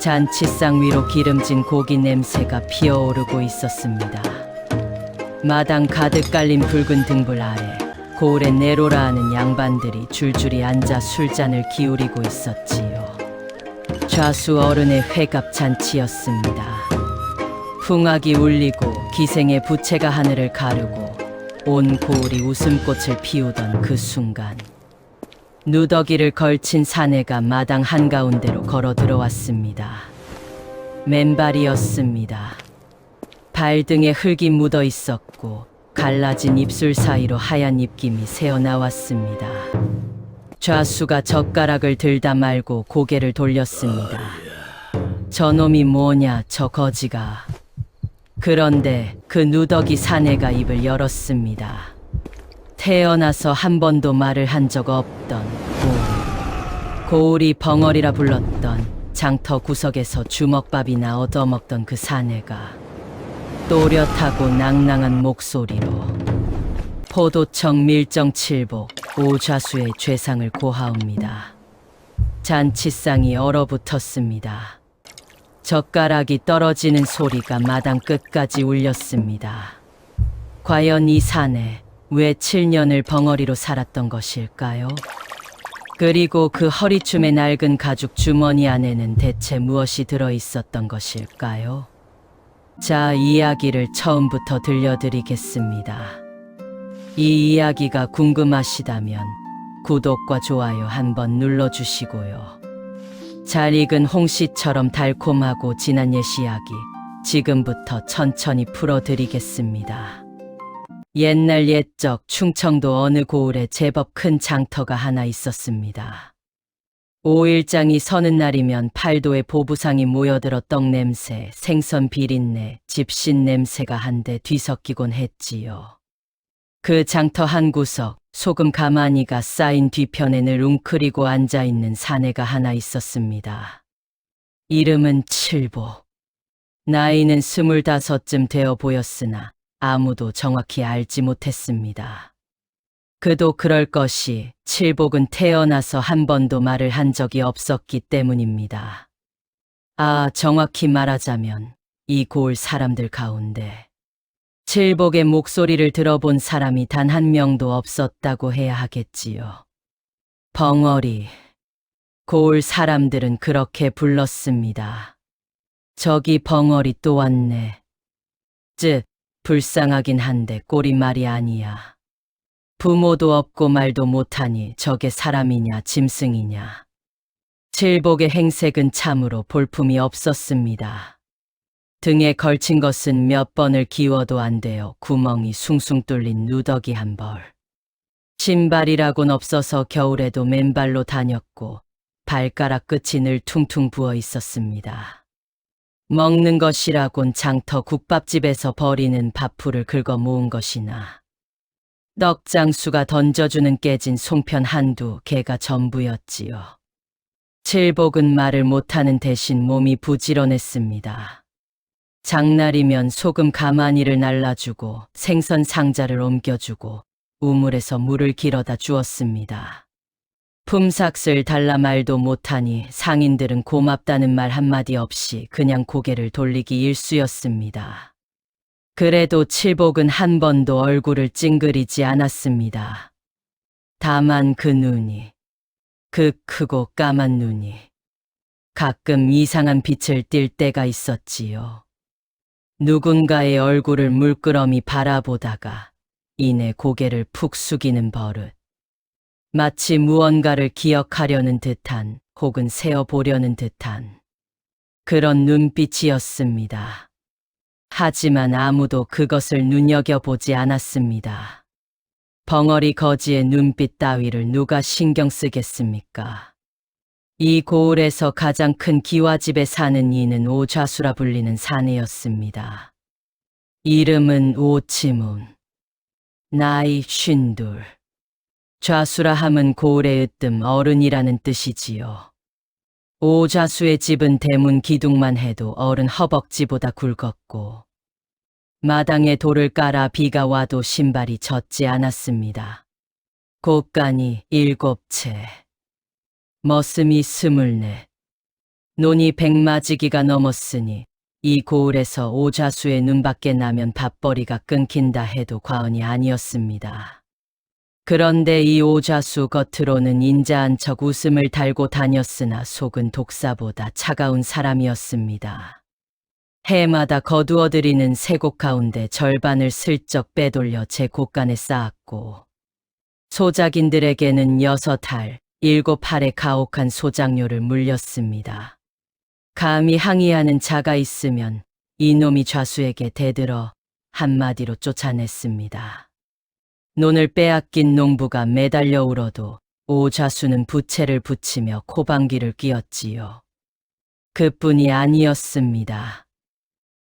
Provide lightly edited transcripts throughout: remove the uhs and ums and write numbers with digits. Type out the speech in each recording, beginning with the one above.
잔치상 위로 기름진 고기 냄새가 피어오르고 있었습니다. 마당 가득 깔린 붉은 등불 아래 고을의 내로라 하는 양반들이 줄줄이 앉아 술잔을 기울이고 있었지요. 좌수 어른의 회갑 잔치였습니다. 풍악이 울리고 기생의 부채가 하늘을 가르고 온 고을이 웃음꽃을 피우던 그 순간, 누더기를 걸친 사내가 마당 한가운데로 걸어 들어왔습니다. 맨발이었습니다. 발등에 흙이 묻어 있었고 갈라진 입술 사이로 하얀 입김이 새어나왔습니다. 좌수가 젓가락을 들다 말고 고개를 돌렸습니다. 저놈이 뭐냐, 저 거지가. 그런데 그 누더기 사내가 입을 열었습니다. 태어나서 한 번도 말을 한 적 없던 고울이 벙어리라 불렀던 장터 구석에서 주먹밥이나 얻어먹던 그 사내가 또렷하고 낭낭한 목소리로 포도청 밀정칠복 오좌수의 죄상을 고하옵니다. 잔치상이 얼어붙었습니다. 젓가락이 떨어지는 소리가 마당 끝까지 울렸습니다. 과연 이 사내 왜 7년을 벙어리로 살았던 것일까요? 그리고 그 허리춤의 낡은 가죽 주머니 안에는 대체 무엇이 들어있었던 것일까요? 자, 이야기를 처음부터 들려드리겠습니다. 이 이야기가 궁금하시다면 구독과 좋아요 한번 눌러주시고요. 잘 익은 홍시처럼 달콤하고 진한 옛 이야기 지금부터 천천히 풀어드리겠습니다. 옛날 옛적 충청도 어느 고을에 제법 큰 장터가 하나 있었습니다. 5일장이 서는 날이면 팔도에 보부상이 모여들어 떡냄새, 생선 비린내, 집신 냄새가 한데 뒤섞이곤 했지요. 그 장터 한 구석, 소금 가마니가 쌓인 뒤편에 늘 웅크리고 앉아있는 사내가 하나 있었습니다. 이름은 칠복. 나이는 25쯤 되어 보였으나 아무도 정확히 알지 못했습니다. 그도 그럴 것이 칠복은 태어나서 한 번도 말을 한 적이 없었기 때문입니다. 정확히 말하자면 이 고을 사람들 가운데 칠복의 목소리를 들어본 사람이 단 한 명도 없었다고 해야 하겠지요. 벙어리. 고을 사람들은 그렇게 불렀습니다. 저기 벙어리 또 왔네. 불쌍하긴 한데 꼴이 말이 아니야. 부모도 없고 말도 못하니 저게 사람이냐 짐승이냐. 칠복의 행색은 참으로 볼품이 없었습니다. 등에 걸친 것은 몇 번을 기워도 안 되어 구멍이 숭숭 뚫린 누더기 한 벌. 신발이라곤 없어서 겨울에도 맨발로 다녔고 발가락 끝이 늘 퉁퉁 부어 있었습니다. 먹는 것이라곤 장터 국밥집에서 버리는 밥풀을 긁어 모은 것이나 떡장수가 던져주는 깨진 송편 한두 개가 전부였지요. 칠복은 말을 못하는 대신 몸이 부지런했습니다. 장날이면 소금 가마니를 날라주고 생선 상자를 옮겨주고 우물에서 물을 길어다 주었습니다. 품삯을 달라 말도 못하니 상인들은 고맙다는 말 한마디 없이 그냥 고개를 돌리기 일쑤였습니다. 그래도 칠복은 한 번도 얼굴을 찡그리지 않았습니다. 다만 그 눈이, 그 크고 까만 눈이 가끔 이상한 빛을 띨 때가 있었지요. 누군가의 얼굴을 물끄러미 바라보다가 이내 고개를 푹 숙이는 버릇. 마치 무언가를 기억하려는 듯한 혹은 세어보려는 듯한 그런 눈빛이었습니다. 하지만 아무도 그것을 눈여겨보지 않았습니다. 벙어리 거지의 눈빛 따위를 누가 신경 쓰겠습니까? 이 고을에서 가장 큰 기와집에 사는 이는 오좌수라 불리는 사내였습니다. 이름은 오치문. 나이 52. 좌수라 함은 고을의 으뜸 어른이라는 뜻이지요. 오좌수의 집은 대문 기둥만 해도 어른 허벅지보다 굵었고 마당에 돌을 깔아 비가 와도 신발이 젖지 않았습니다. 곶간이 7채, 머슴이 24, 논이 백마지기가 넘었으니 이 고을에서 오자수의 눈밖에 나면 밥벌이가 끊긴다 해도 과언이 아니었습니다. 그런데 이 오자수 겉으로는 인자한 척 웃음을 달고 다녔으나 속은 독사보다 차가운 사람이었습니다. 해마다 거두어들이는 세곡 가운데 절반을 슬쩍 빼돌려 제 곳간에 쌓았고 소작인들에게는 6알, 7알의 가혹한 소작료를 물렸습니다. 감히 항의하는 자가 있으면 이놈이 좌수에게 대들어 한마디로 쫓아냈습니다. 논을 빼앗긴 농부가 매달려 울어도 오좌수는 부채를 붙이며 코방귀를 뀌었지요. 그뿐이 아니었습니다.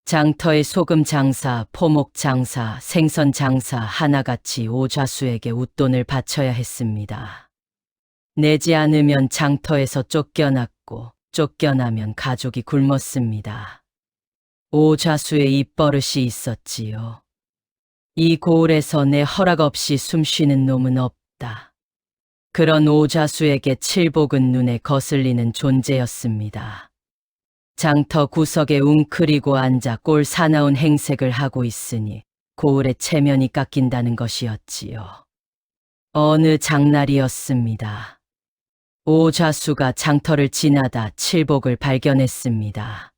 장터의 소금 장사, 포목 장사, 생선 장사 하나같이 오좌수에게 웃돈을 바쳐야 했습니다. 내지 않으면 장터에서 쫓겨났고 쫓겨나면 가족이 굶었습니다. 오좌수의 입버릇이 있었지요. 이 고을에서 내 허락 없이 숨쉬는 놈은 없다. 그런 오좌수에게 칠복은 눈에 거슬리는 존재였습니다. 장터 구석에 웅크리고 앉아 꼴 사나운 행색을 하고 있으니 고을의 체면이 깎인다는 것이었지요. 어느 장날이었습니다. 오좌수가 장터를 지나다 칠복을 발견했습니다.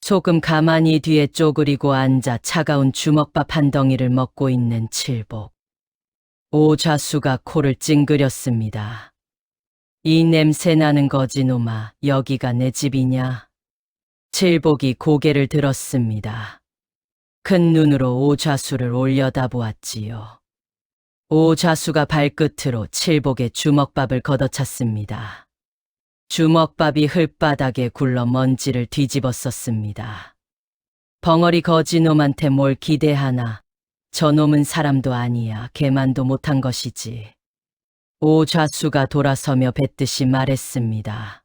소금 가만히 뒤에 쪼그리고 앉아 차가운 주먹밥 한 덩이를 먹고 있는 칠복. 오좌수가 코를 찡그렸습니다. 이 냄새 나는 거지놈아, 여기가 내 집이냐? 칠복이 고개를 들었습니다. 큰 눈으로 오좌수를 올려다보았지요. 오좌수가 발끝으로 칠복의 주먹밥을 걷어찼습니다. 주먹밥이 흙바닥에 굴러 먼지를 뒤집었었습니다. 벙어리 거지놈한테 뭘 기대하나? 저놈은 사람도 아니야. 개만도 못한 것이지. 오좌수가 돌아서며 뱉듯이 말했습니다.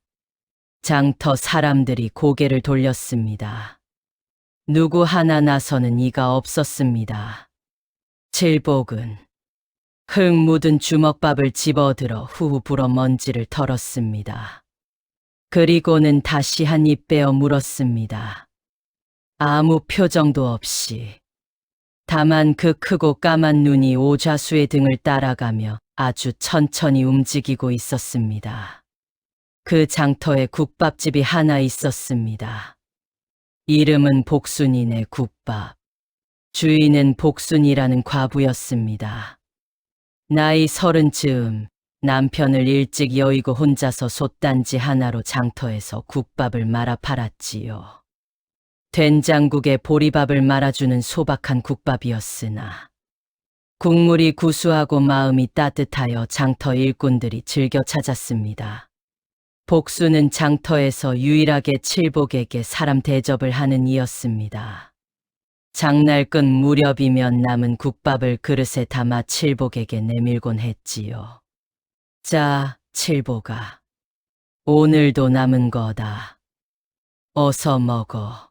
장터 사람들이 고개를 돌렸습니다. 누구 하나 나서는 이가 없었습니다. 칠복은 흙 묻은 주먹밥을 집어들어 후후 불어 먼지를 털었습니다. 그리고는 다시 한 입 빼어 물었습니다. 아무 표정도 없이. 다만 그 크고 까만 눈이 오좌수의 등을 따라가며 아주 천천히 움직이고 있었습니다. 그 장터에 국밥집이 하나 있었습니다. 이름은 복순이네 국밥. 주인은 복순이라는 과부였습니다. 나이 30쯤, 남편을 일찍 여의고 혼자서 솥단지 하나로 장터에서 국밥을 말아 팔았지요. 된장국에 보리밥을 말아주는 소박한 국밥이었으나 국물이 구수하고 마음이 따뜻하여 장터 일꾼들이 즐겨 찾았습니다. 복수는 장터에서 유일하게 칠복에게 사람 대접을 하는 이였습니다. 장날 끝 무렵이면 남은 국밥을 그릇에 담아 칠복에게 내밀곤 했지요. 자, 칠복아. 오늘도 남은 거다. 어서 먹어.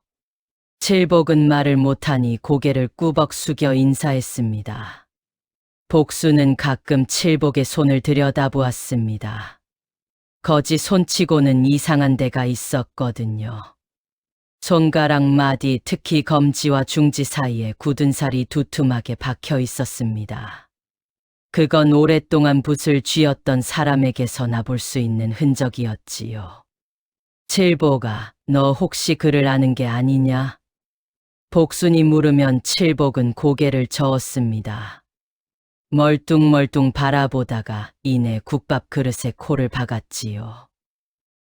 칠복은 말을 못하니 고개를 꾸벅 숙여 인사했습니다. 복수는 가끔 칠복의 손을 들여다보았습니다. 거지 손치고는 이상한 데가 있었거든요. 손가락 마디, 특히 검지와 중지 사이에 굳은 살이 두툼하게 박혀 있었습니다. 그건 오랫동안 붓을 쥐었던 사람에게서나 볼 수 있는 흔적이었지요. 칠복아, 너 혹시 그를 아는 게 아니냐? 복순이 물으면 칠복은 고개를 저었습니다. 멀뚱멀뚱 바라보다가 이내 국밥 그릇에 코를 박았지요.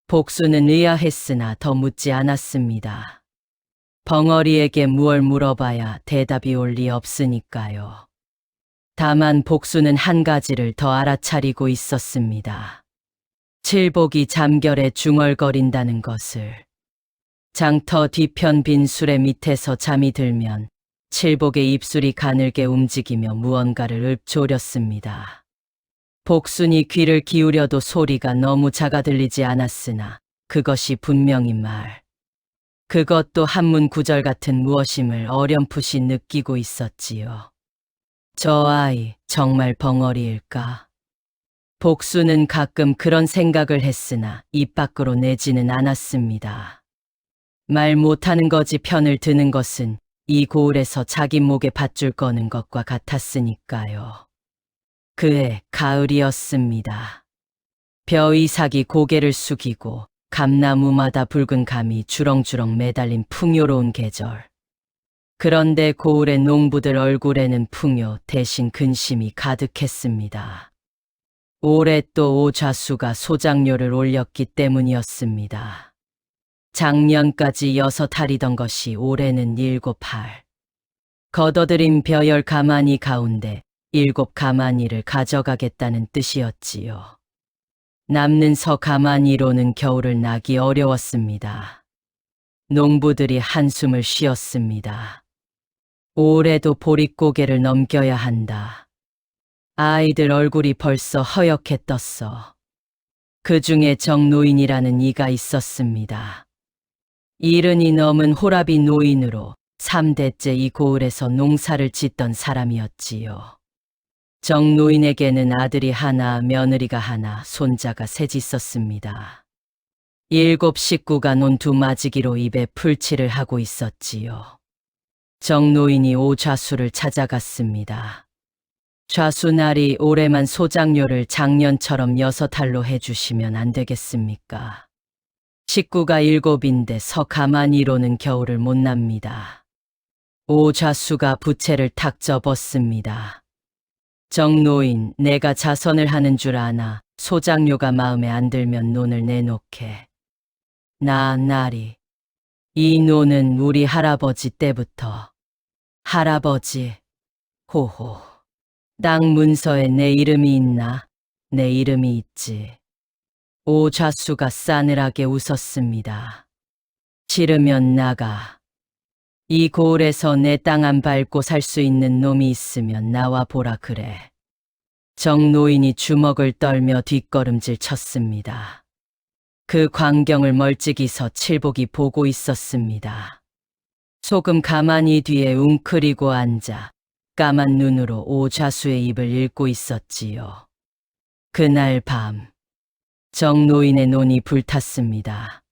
복수는 의아했으나 더 묻지 않았습니다. 벙어리에게 무얼 물어봐야 대답이 올 리 없으니까요. 다만 복수는 한 가지를 더 알아차리고 있었습니다. 칠복이 잠결에 중얼거린다는 것을. 장터 뒤편 빈수레 밑에서 잠이 들면 칠복의 입술이 가늘게 움직이며 무언가를 읊조렸습니다. 복순이 귀를 기울여도 소리가 너무 작아 들리지 않았으나 그것이 분명히 말. 그것도 한문 구절 같은 무엇임을 어렴풋이 느끼고 있었지요. 저 아이 정말 벙어리일까? 복수는 가끔 그런 생각을 했으나 입 밖으로 내지는 않았습니다. 말 못하는 거지 편을 드는 것은 이 고을에서 자기 목에 밧줄 거는 것과 같았으니까요. 그해 가을이었습니다. 벼이삭이 고개를 숙이고 감나무마다 붉은 감이 주렁주렁 매달린 풍요로운 계절. 그런데 고을의 농부들 얼굴에는 풍요 대신 근심이 가득했습니다. 올해 또 오좌수가 소작료를 올렸기 때문이었습니다. 작년까지 6알이던 것이 올해는 7알. 걷어들인 벼 10가마니 가운데 7가마니를 가져가겠다는 뜻이었지요. 남는 서가마니로는 겨울을 나기 어려웠습니다. 농부들이 한숨을 쉬었습니다. 올해도 보릿고개를 넘겨야 한다. 아이들 얼굴이 벌써 허옇게 떴어. 그 중에 정노인이라는 이가 있었습니다. 70이 넘은 호라비 노인으로 3대째 이 고을에서 농사를 짓던 사람이었지요. 정노인에게는 아들이 하나, 며느리가 하나, 손자가 셋 있었습니다. 7 식구가 논두마지기로 입에 풀칠을 하고 있었지요. 정노인이 오좌수를 찾아갔습니다. 좌수날이 올해만 소작료를 작년처럼 6알로 해주시면 안 되겠습니까? 식구가 7인데 서가마니로는 겨울을 못 납니다. 오좌수가 부채를 탁 접었습니다. 정노인, 내가 자선을 하는 줄 아나 소작료가 마음에 안 들면 논을 내놓게. 나리. 이 논은 우리 할아버지 때부터. 할아버지. 호호. 땅 문서에 내 이름이 있나? 내 이름이 있지. 오좌수가 싸늘하게 웃었습니다. 싫으면 나가. 이 고을에서 내 땅 안 밟고 살 수 있는 놈이 있으면 나와 보라 그래. 정노인이 주먹을 떨며 뒷걸음질 쳤습니다. 그 광경을 멀찍이서 칠복이 보고 있었습니다. 소금 가만히 뒤에 웅크리고 앉아 까만 눈으로 오좌수의 입을 읽고 있었지요. 그날 밤 정노인의 논이 불탔습니다.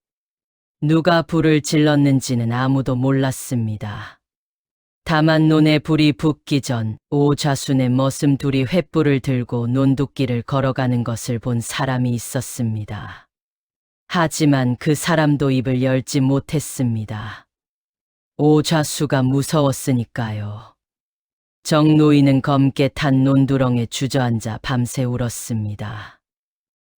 누가 불을 질렀는지는 아무도 몰랐습니다. 다만 논에 불이 붙기 전 오좌수네 머슴둘이 횃불을 들고 논두길을 걸어가는 것을 본 사람이 있었습니다. 하지만 그 사람도 입을 열지 못했습니다. 오좌수가 무서웠으니까요. 정노인은 검게 탄 논두렁에 주저앉아 밤새 울었습니다.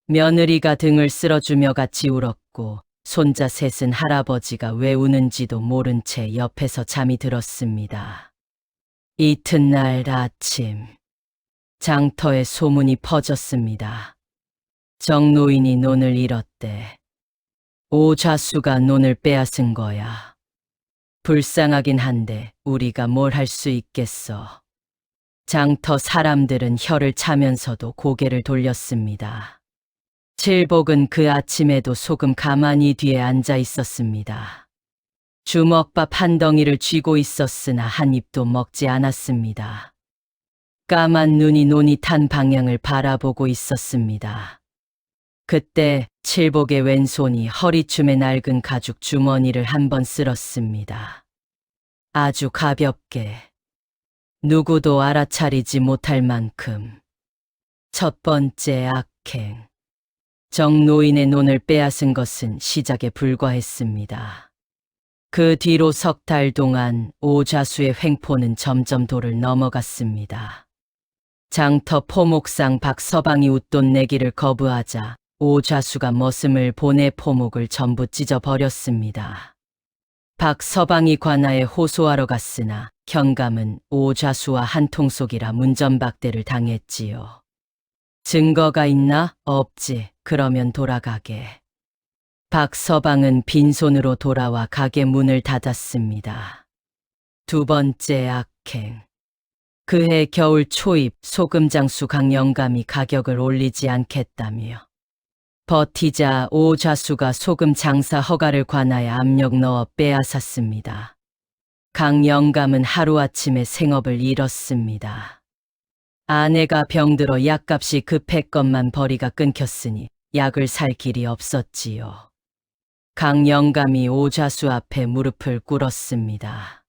며느리가 등을 쓸어주며 같이 울었고 손자 셋은 할아버지가 왜 우는지도 모른 채 옆에서 잠이 들었습니다. 이튿날 아침 장터에 소문이 퍼졌습니다. 정노인이 논을 잃었대. 오좌수가 논을 빼앗은 거야. 불쌍하긴 한데 우리가 뭘 할 수 있겠어. 장터 사람들은 혀를 차면서도 고개를 돌렸습니다. 칠복은 그 아침에도 소금 가만히 뒤에 앉아 있었습니다. 주먹밥 한 덩이를 쥐고 있었으나 한 입도 먹지 않았습니다. 까만 눈이 논이 탄 방향을 바라보고 있었습니다. 그때 칠복의 왼손이 허리춤에 낡은 가죽 주머니를 한번 쓸었습니다. 아주 가볍게, 누구도 알아차리지 못할 만큼. 첫 번째 악행. 정노인의 논을 빼앗은 것은 시작에 불과했습니다. 그 뒤로 10달 동안 오좌수의 횡포는 점점 도를 넘어갔습니다. 장터 포목상 박서방이 웃돈 내기를 거부하자 오좌수가 머슴을 보내 포목을 전부 찢어버렸습니다. 박서방이 관아에 호소하러 갔으나 경감은 오좌수와 한통속이라 문전박대를 당했지요. 증거가 있나? 없지. 그러면 돌아가게. 박서방은 빈손으로 돌아와 가게 문을 닫았습니다. 두 번째 악행. 그해 겨울 초입 소금장수 강영감이 가격을 올리지 않겠다며 버티자 오좌수가 소금 장사 허가를 관하에 압력 넣어 빼앗았습니다. 강영감은 하루아침에 생업을 잃었습니다. 아내가 병들어 약값이 급했건만 벌이가 끊겼으니 약을 살 길이 없었지요. 강 영감이 오좌수 앞에 무릎을 꿇었습니다.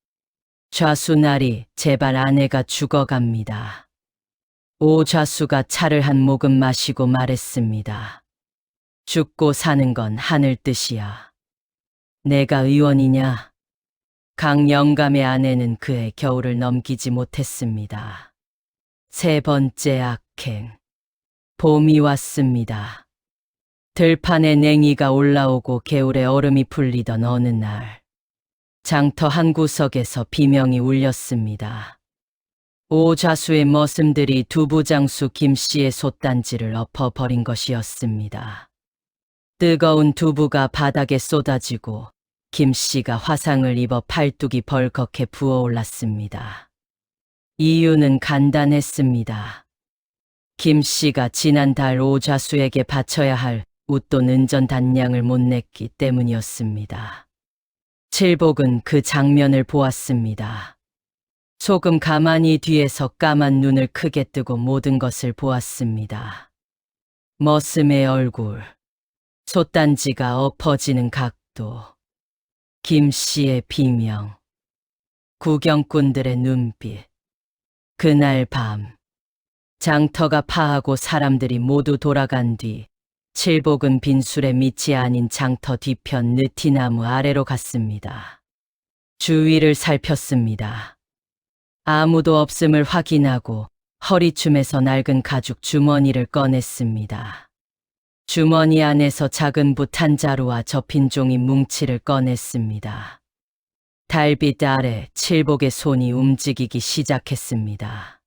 좌수나리, 제발 아내가 죽어갑니다. 오좌수가 차를 한 모금 마시고 말했습니다. 죽고 사는 건 하늘 뜻이야. 내가 의원이냐? 강 영감의 아내는 그의 겨울을 넘기지 못했습니다. 세 번째 악행. 봄이 왔습니다. 들판에 냉이가 올라오고 개울에 얼음이 풀리던 어느 날, 장터 한 구석에서 비명이 울렸습니다. 오좌수의 머슴들이 두부장수 김씨의 솥단지를 엎어버린 것이었습니다. 뜨거운 두부가 바닥에 쏟아지고 김씨가 화상을 입어 팔뚝이 벌겋게 부어올랐습니다. 이유는 간단했습니다. 김씨가 지난달 오좌수에게 바쳐야 할 웃돈 은전 단량을 못 냈기 때문이었습니다. 칠복은 그 장면을 보았습니다. 소금 가만히 뒤에서 까만 눈을 크게 뜨고 모든 것을 보았습니다. 머슴의 얼굴, 솥단지가 엎어지는 각도, 김씨의 비명, 구경꾼들의 눈빛. 그날 밤, 장터가 파하고 사람들이 모두 돌아간 뒤 칠복은 빈술의 밑이 아닌 장터 뒤편 느티나무 아래로 갔습니다. 주위를 살폈습니다. 아무도 없음을 확인하고 허리춤에서 낡은 가죽 주머니를 꺼냈습니다. 주머니 안에서 작은 붓 한 자루와 접힌 종이 뭉치를 꺼냈습니다. 달빛 아래 칠복의 손이 움직이기 시작했습니다.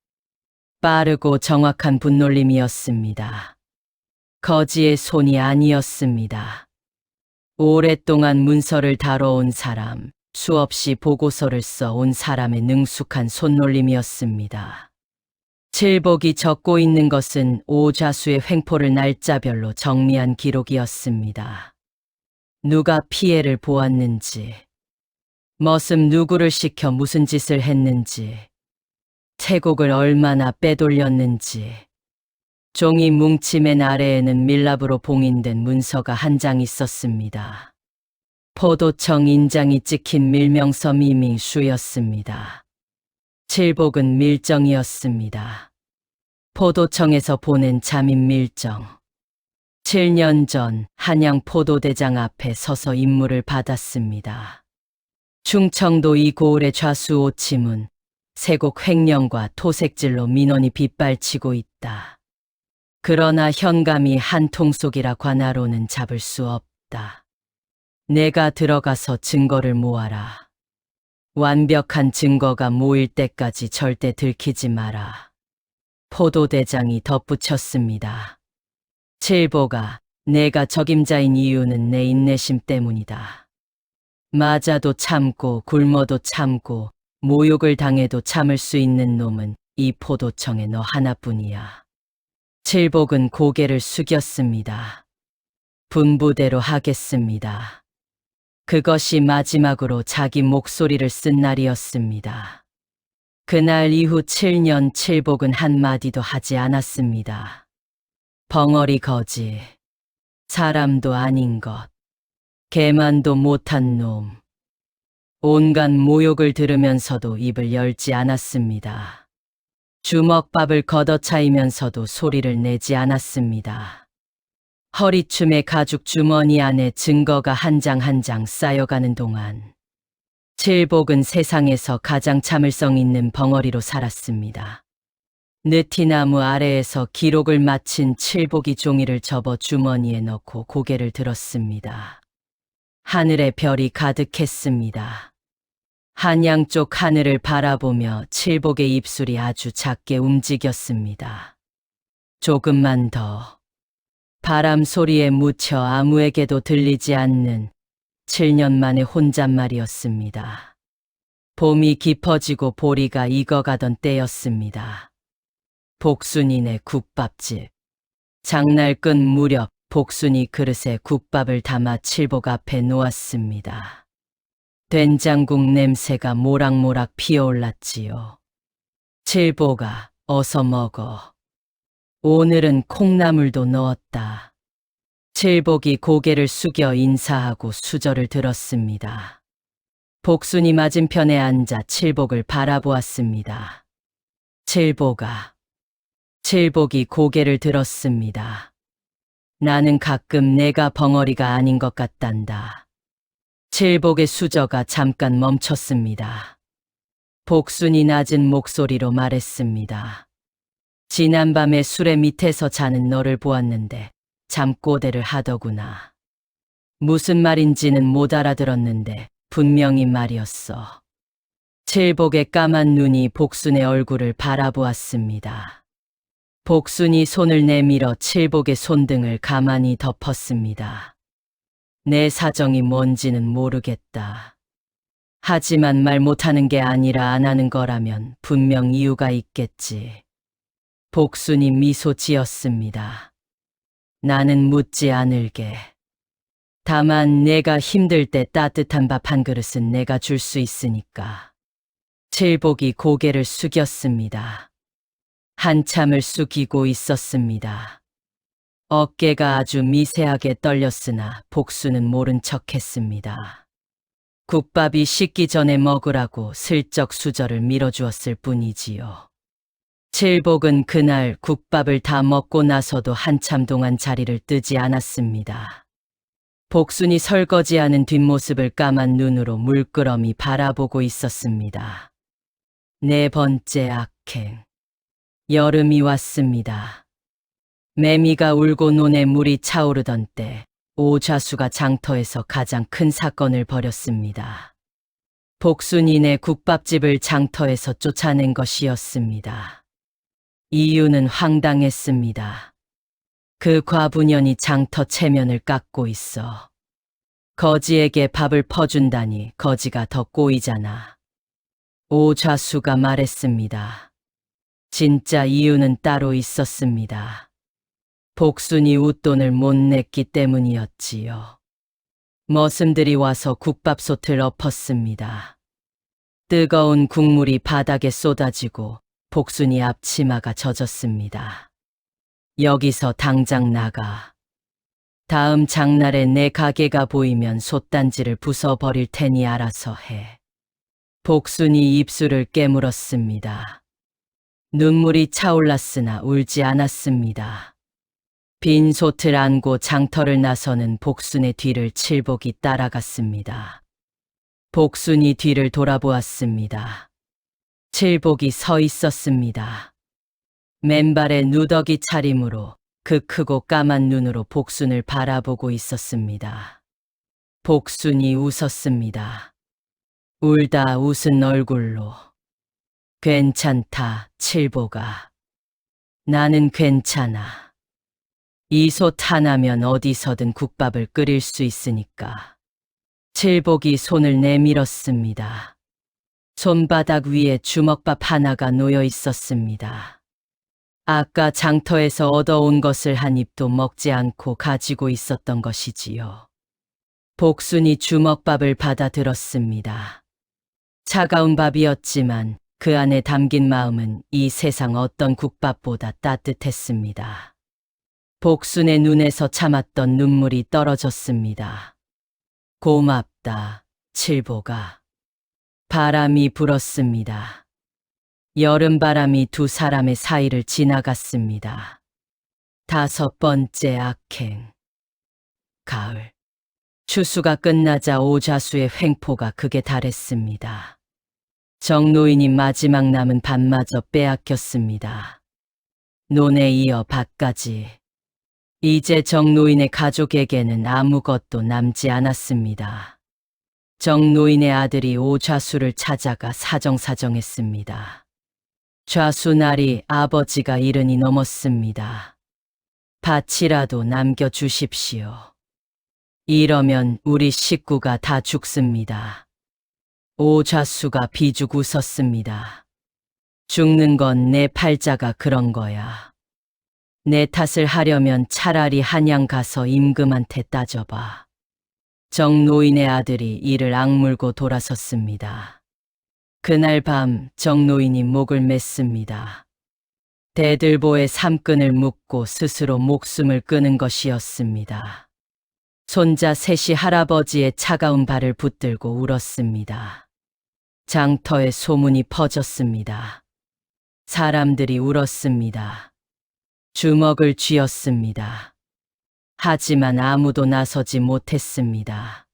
빠르고 정확한 분놀림이었습니다. 거지의 손이 아니었습니다. 오랫동안 문서를 다뤄온 사람, 수없이 보고서를 써온 사람의 능숙한 손놀림이었습니다. 칠복이 적고 있는 것은 오좌수의 횡포를 날짜별로 정리한 기록이었습니다. 누가 피해를 보았는지, 머슴 누구를 시켜 무슨 짓을 했는지, 태곡을 얼마나 빼돌렸는지, 종이 뭉치맨 아래에는 밀랍으로 봉인된 문서가 한 장 있었습니다. 포도청 인장이 찍힌 밀명서 미밍수였습니다. 칠복은 밀정이었습니다. 포도청에서 보낸 자민 밀정. 7년 전 한양 포도대장 앞에 서서 임무를 받았습니다. 충청도 이 고을의 좌수 오치문, 세곡 횡령과 토색질로 민원이 빗발치고 있다. 그러나 현감이 한 통속이라 관하로는 잡을 수 없다. 내가 들어가서 증거를 모아라. 완벽한 증거가 모일 때까지 절대 들키지 마라. 포도대장이 덧붙였습니다. 칠보가 내가 적임자인 이유는 내 인내심 때문이다. 맞아도 참고 굶어도 참고 모욕을 당해도 참을 수 있는 놈은 이 포도청에 너 하나뿐이야. 칠복은 고개를 숙였습니다. 분부대로 하겠습니다. 그것이 마지막으로 자기 목소리를 쓴 날이었습니다. 그날 이후 7년 칠복은 한마디도 하지 않았습니다. 벙어리 거지, 사람도 아닌 것, 개만도 못한 놈. 온갖 모욕을 들으면서도 입을 열지 않았습니다. 주먹밥을 걷어차이면서도 소리를 내지 않았습니다. 허리춤의 가죽 주머니 안에 증거가 한 장 한 장 쌓여가는 동안 칠복은 세상에서 가장 참을성 있는 벙어리로 살았습니다. 느티나무 아래에서 기록을 마친 칠복이 종이를 접어 주머니에 넣고 고개를 들었습니다. 하늘에 별이 가득했습니다. 한양 쪽 하늘을 바라보며 칠복의 입술이 아주 작게 움직였습니다. 조금만 더. 바람 소리에 묻혀 아무에게도 들리지 않는 7년 만의 혼잣말이었습니다. 봄이 깊어지고 보리가 익어가던 때였습니다. 복순이네 국밥집. 장날 끝 무렵 복순이 그릇에 국밥을 담아 칠복 앞에 놓았습니다. 된장국 냄새가 모락모락 피어올랐지요. 칠복아, 어서 먹어. 오늘은 콩나물도 넣었다. 칠복이 고개를 숙여 인사하고 수저를 들었습니다. 복순이 맞은편에 앉아 칠복을 바라보았습니다. 칠복아. 칠복이 고개를 들었습니다. 나는 가끔 내가 벙어리가 아닌 것 같단다. 칠복의 수저가 잠깐 멈췄습니다. 복순이 낮은 목소리로 말했습니다. 지난밤에 수레 밑에서 자는 너를 보았는데 잠꼬대를 하더구나. 무슨 말인지는 못 알아들었는데 분명히 말이었어. 칠복의 까만 눈이 복순의 얼굴을 바라보았습니다. 복순이 손을 내밀어 칠복의 손등을 가만히 덮었습니다. 내 사정이 뭔지는 모르겠다. 하지만 말 못하는 게 아니라 안 하는 거라면 분명 이유가 있겠지. 복순이 미소 지었습니다. 나는 묻지 않을게. 다만 내가 힘들 때 따뜻한 밥 한 그릇은 내가 줄 수 있으니까. 칠복이 고개를 숙였습니다. 한참을 숙이고 있었습니다. 어깨가 아주 미세하게 떨렸으나 복수는 모른 척했습니다. 국밥이 식기 전에 먹으라고 슬쩍 수저를 밀어주었을 뿐이지요. 칠복은 그날 국밥을 다 먹고 나서도 한참 동안 자리를 뜨지 않았습니다. 복순이 설거지하는 뒷모습을 까만 눈으로 물끄러미 바라보고 있었습니다. 네 번째 악행. 여름이 왔습니다. 매미가 울고 논에 물이 차오르던 때 오좌수가 장터에서 가장 큰 사건을 벌였습니다. 복순이네 국밥집을 장터에서 쫓아낸 것이었습니다. 이유는 황당했습니다. 그 과부년이 장터 체면을 깎고 있어. 거지에게 밥을 퍼준다니 거지가 더 꼬이잖아. 오좌수가 말했습니다. 진짜 이유는 따로 있었습니다. 복순이 웃돈을 못 냈기 때문이었지요. 머슴들이 와서 국밥솥을 엎었습니다. 뜨거운 국물이 바닥에 쏟아지고 복순이 앞치마가 젖었습니다. 여기서 당장 나가. 다음 장날에 내 가게가 보이면 솥단지를 부숴버릴 테니 알아서 해. 복순이 입술을 깨물었습니다. 눈물이 차올랐으나 울지 않았습니다. 빈 솥을 안고 장터를 나서는 복순의 뒤를 칠복이 따라갔습니다. 복순이 뒤를 돌아보았습니다. 칠복이 서 있었습니다. 맨발에 누더기 차림으로 그 크고 까만 눈으로 복순을 바라보고 있었습니다. 복순이 웃었습니다. 울다 웃은 얼굴로. 괜찮다, 칠복아. 나는 괜찮아. 이 솥 하나면 어디서든 국밥을 끓일 수 있으니까. 칠복이 손을 내밀었습니다. 손바닥 위에 주먹밥 하나가 놓여 있었습니다. 아까 장터에서 얻어온 것을 한 입도 먹지 않고 가지고 있었던 것이지요. 복순이 주먹밥을 받아들었습니다. 차가운 밥이었지만 그 안에 담긴 마음은 이 세상 어떤 국밥보다 따뜻했습니다. 복순의 눈에서 참았던 눈물이 떨어졌습니다. 고맙다, 칠복아. 바람이 불었습니다. 여름바람이 두 사람의 사이를 지나갔습니다. 다섯 번째 악행. 가을. 추수가 끝나자 오좌수의 횡포가 극에 달했습니다. 정노인이 마지막 남은 밭마저 빼앗겼습니다. 논에 이어 밭까지. 이제 정노인의 가족에게는 아무것도 남지 않았습니다. 정노인의 아들이 오좌수를 찾아가 사정사정했습니다. 좌수날이 아버지가 70이 넘었습니다. 밭이라도 남겨주십시오. 이러면 우리 식구가 다 죽습니다. 오좌수가 비죽 웃었습니다. 죽는 건 내 팔자가 그런 거야. 내 탓을 하려면 차라리 한양 가서 임금한테 따져봐. 정노인의 아들이 이를 악물고 돌아섰습니다. 그날 밤 정노인이 목을 맸습니다. 대들보의 삼끈을 묶고 스스로 목숨을 끊은 것이었습니다. 손자 셋이 할아버지의 차가운 발을 붙들고 울었습니다. 장터에 소문이 퍼졌습니다. 사람들이 울었습니다. 주먹을 쥐었습니다. 하지만 아무도 나서지 못했습니다.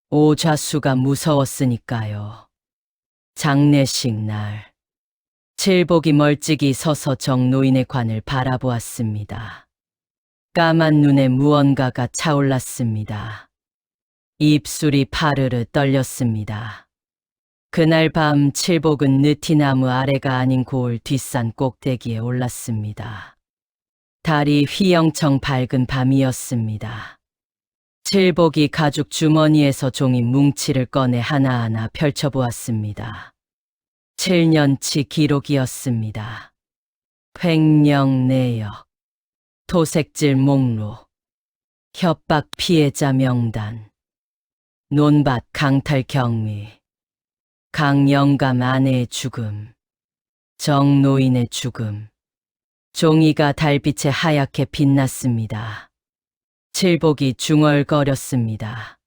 오좌수가 무서웠으니까요. 장례식 날, 칠복이 멀찍이 서서 정노인의 관을 바라보았습니다. 까만 눈에 무언가가 차올랐습니다. 입술이 파르르 떨렸습니다. 그날 밤 칠복은 느티나무 아래가 아닌 고을 뒷산 꼭대기에 올랐습니다. 달이 휘영청 밝은 밤이었습니다. 칠복이 가죽 주머니에서 종이 뭉치를 꺼내 하나하나 펼쳐보았습니다. 7년치 기록이었습니다. 횡령 내역, 토색질 목록, 협박 피해자 명단, 논밭 강탈 경위, 강영감 아내의 죽음, 정노인의 죽음. 종이가 달빛에 하얗게 빛났습니다. 칠복이 중얼거렸습니다.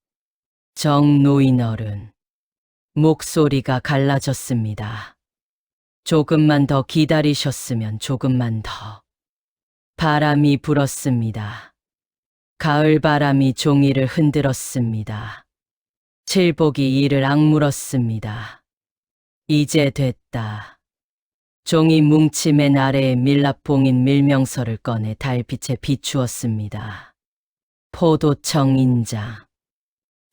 정노인 어른. 목소리가 갈라졌습니다. 조금만 더 기다리셨으면 조금만 더. 바람이 불었습니다. 가을 바람이 종이를 흔들었습니다. 칠복이 이를 악물었습니다. 이제 됐다. 종이 뭉치 맨 아래에 밀랍봉인 밀명서를 꺼내 달빛에 비추었습니다. 포도청 인장.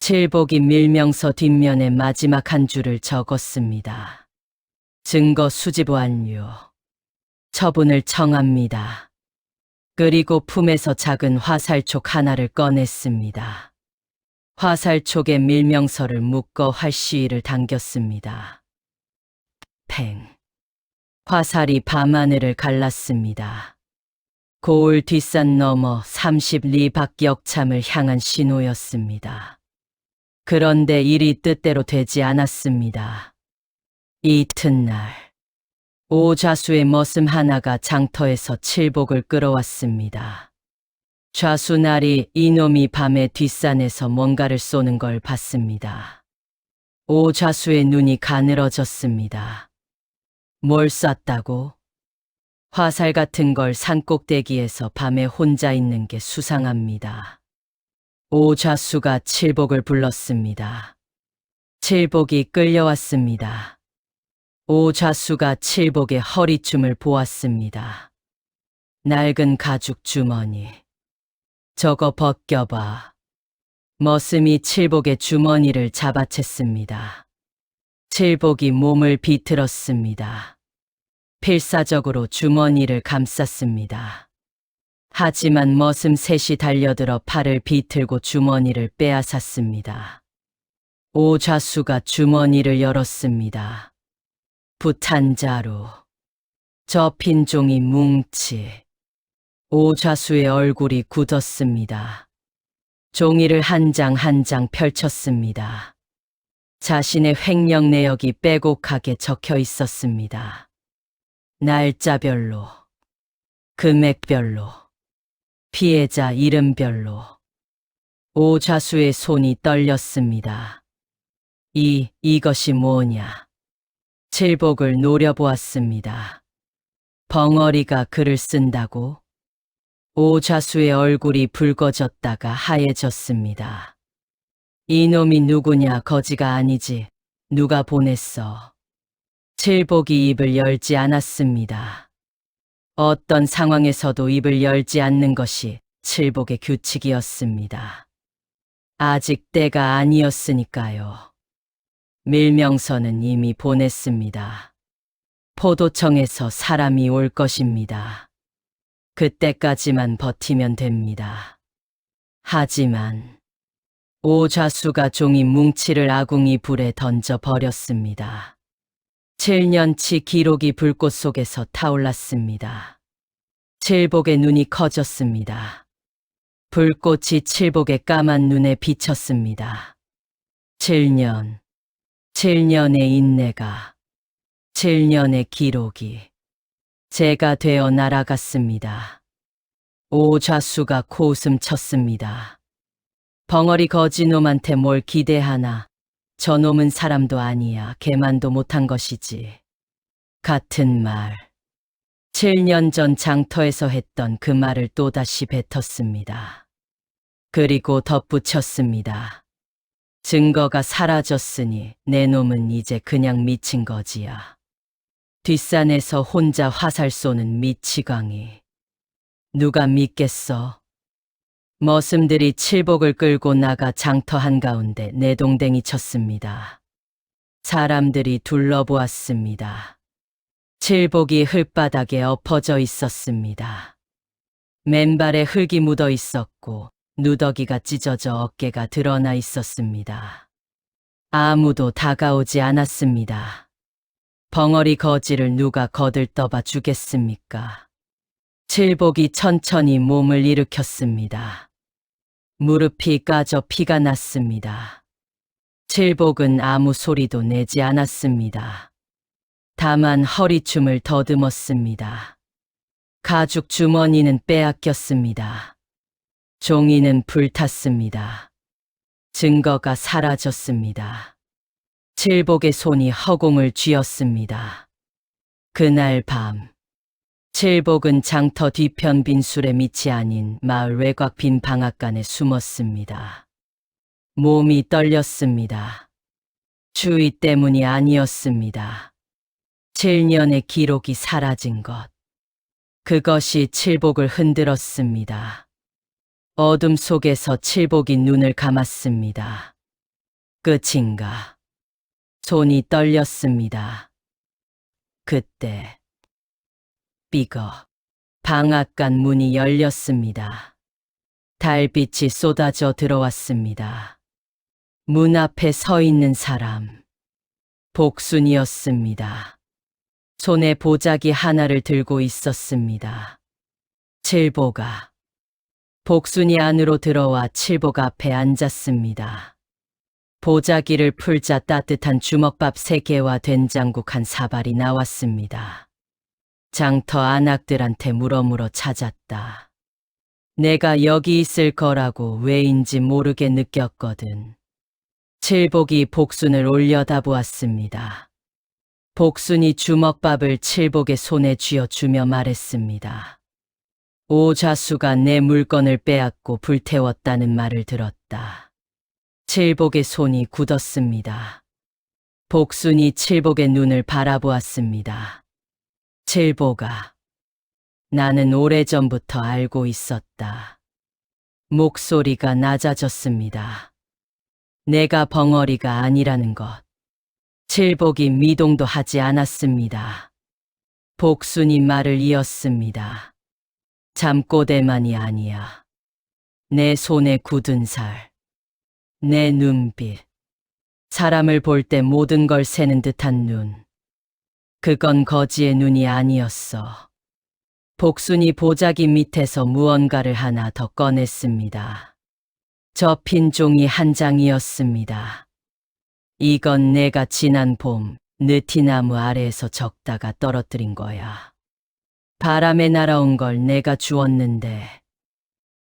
칠복이 밀명서 뒷면에 마지막 한 줄을 적었습니다. 증거 수집 완료. 처분을 청합니다. 그리고 품에서 작은 화살촉 하나를 꺼냈습니다. 화살촉에 밀명서를 묶어 활시위를 당겼습니다. 팽. 화살이 밤하늘을 갈랐습니다. 고을 뒷산 너머 30리 밖 역참을 향한 신호였습니다. 그런데 일이 뜻대로 되지 않았습니다. 이튿날 오좌수의 머슴 하나가 장터에서 칠복을 끌어왔습니다. 좌수날이 이놈이 밤에 뒷산에서 뭔가를 쏘는 걸 봤습니다. 오좌수의 눈이 가늘어졌습니다. 뭘 쐈다고? 화살 같은 걸 산꼭대기에서 밤에 혼자 있는 게 수상합니다. 오좌수가 칠복을 불렀습니다. 칠복이 끌려왔습니다. 오좌수가 칠복의 허리춤을 보았습니다. 낡은 가죽 주머니. 저거 벗겨봐. 머슴이 칠복의 주머니를 잡아챘습니다. 칠복이 몸을 비틀었습니다. 필사적으로 주머니를 감쌌습니다. 하지만 머슴 셋이 달려들어 팔을 비틀고 주머니를 빼앗았습니다. 오좌수가 주머니를 열었습니다. 붓한 자루, 접힌 종이 뭉치. 오좌수의 얼굴이 굳었습니다. 종이를 한 장 한 장 펼쳤습니다. 자신의 횡령 내역이 빼곡하게 적혀 있었습니다. 날짜별로, 금액별로, 피해자 이름별로. 오좌수의 손이 떨렸습니다. 이것이 뭐냐? 칠복을 노려보았습니다. 벙어리가 글을 쓴다고? 오좌수의 얼굴이 붉어졌다가 하얘졌습니다. 이놈이 누구냐? 거지가 아니지. 누가 보냈어? 칠복이 입을 열지 않았습니다. 어떤 상황에서도 입을 열지 않는 것이 칠복의 규칙이었습니다. 아직 때가 아니었으니까요. 밀명서는 이미 보냈습니다. 포도청에서 사람이 올 것입니다. 그때까지만 버티면 됩니다. 하지만 오좌수가 종이 뭉치를 아궁이 불에 던져 버렸습니다. 7년치 기록이 불꽃 속에서 타올랐습니다. 칠복의 눈이 커졌습니다. 불꽃이 칠복의 까만 눈에 비쳤습니다. 7년의 인내가, 7년의 기록이, 제가 되어 날아갔습니다. 오좌수가 코웃음 쳤습니다. 벙어리 거지놈한테 뭘 기대하나. 저놈은 사람도 아니야. 개만도 못한 것이지. 같은 말. 7년 전 장터에서 했던 그 말을 또다시 뱉었습니다. 그리고 덧붙였습니다. 증거가 사라졌으니 내 놈은 이제 그냥 미친 거지야. 뒷산에서 혼자 화살 쏘는 미치광이. 누가 믿겠어? 머슴들이 칠복을 끌고 나가 장터 한가운데 내동댕이 쳤습니다. 사람들이 둘러보았습니다. 칠복이 흙바닥에 엎어져 있었습니다. 맨발에 흙이 묻어 있었고 누더기가 찢어져 어깨가 드러나 있었습니다. 아무도 다가오지 않았습니다. 벙어리 거지를 누가 거들떠봐 주겠습니까? 칠복이 천천히 몸을 일으켰습니다. 무릎이 까져 피가 났습니다. 칠복은 아무 소리도 내지 않았습니다. 다만 허리춤을 더듬었습니다. 가죽 주머니는 빼앗겼습니다. 종이는 불탔습니다. 증거가 사라졌습니다. 칠복의 손이 허공을 쥐었습니다. 그날 밤 칠복은 장터 뒤편 빈술의 밑이 아닌 마을 외곽 빈 방앗간에 숨었습니다. 몸이 떨렸습니다. 추위 때문이 아니었습니다. 7년의 기록이 사라진 것. 그것이 칠복을 흔들었습니다. 어둠 속에서 칠복이 눈을 감았습니다. 끝인가? 손이 떨렸습니다. 그때 삐거 방앗간 문이 열렸습니다. 달빛이 쏟아져 들어왔습니다. 문 앞에 서 있는 사람, 복순이었습니다. 손에 보자기 하나를 들고 있었습니다. 칠보가. 복순이 안으로 들어와 칠복 앞에 앉았습니다. 보자기를 풀자 따뜻한 주먹밥 3개와 된장국 한 사발이 나왔습니다. 장터 안악들한테 물어물어 찾았다. 내가 여기 있을 거라고 왜인지 모르게 느꼈거든. 칠복이 복순을 올려다보았습니다. 복순이 주먹밥을 칠복의 손에 쥐어주며 말했습니다. 오좌수가 내 물건을 빼앗고 불태웠다는 말을 들었다. 칠복의 손이 굳었습니다. 복순이 칠복의 눈을 바라보았습니다. 칠복아, 나는 오래전부터 알고 있었다. 목소리가 낮아졌습니다. 내가 벙어리가 아니라는 것. 칠복이 미동도 하지 않았습니다. 복순이 말을 이었습니다. 잠꼬대만이 아니야. 내 손에 굳은 살, 내 눈빛, 사람을 볼 때 모든 걸 세는 듯한 눈. 그건 거지의 눈이 아니었어. 복순이 보자기 밑에서 무언가를 하나 더 꺼냈습니다. 접힌 종이 한 장이었습니다. 이건 내가 지난 봄 느티나무 아래에서 적다가 떨어뜨린 거야. 바람에 날아온 걸 내가 주웠는데.